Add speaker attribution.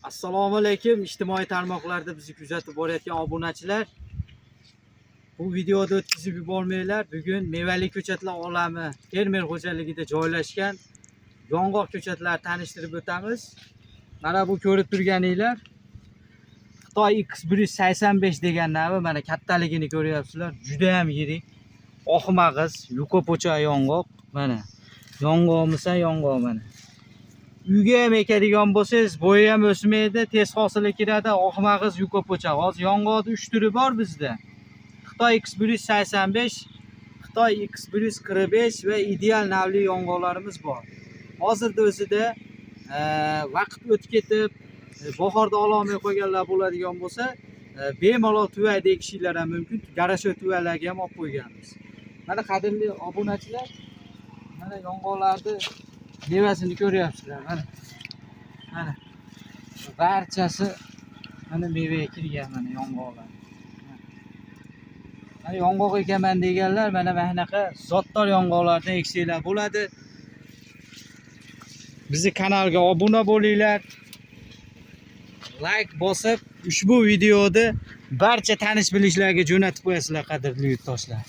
Speaker 1: Assalomu alaykum ijtimoiy tarmoqlarda bizni kuzatib borayotgan obunachilar. Bu videoda o'tkazib yubormanglar. Bugun mevali ko'chatlar olami fermer xo'jaligida joylashgan yong'oq ko'chatlarini tanishtirib o'tamiz. Mana bu ko'rib turganinglar Xitoy X185 degan navi, mana kattaligini ko'ryapsizlar. Juda ham yirik, oq mag'iz, yuqa-po'cha yong'oq. Mana yong'oqmisa yong'oq mana. Uyga ham ekadigan bo'lsangiz, bo'yi ham o'smaydi, tez hosili kiradi, oq mag'iz, yuqa-po'cha. Hozir yong'oqning 3 turi bor bizda. Xitoy X185, Xitoy X145 va ideal navli yong'oqlarimiz bor. Hozirda o'zida vaqt o'tib ketib, bahorda ololmay qolganlar bo'ladigan bo'lsa, bemalol tuvakda ekishinglar ham mumkin. Garasho tuvaklarga ham olib qo'yganmiz. Mana qadrli obunachilar, mana yong'oqlarni mevasini ko'ryapsizlar. Mana barchasi mana mevaga kirgan mana yong'oqlar. Mana yong'oq ekaman deganlar mana shunaqa zotdor yong'oqlardan eksanglar bo'ladi. Bizi kanalga obuna bo'linglar. Like bosib, ushbu videoni barcha tanish bilishlarga jo'natib qo'yasizlar, qadrli yurtdoshlar.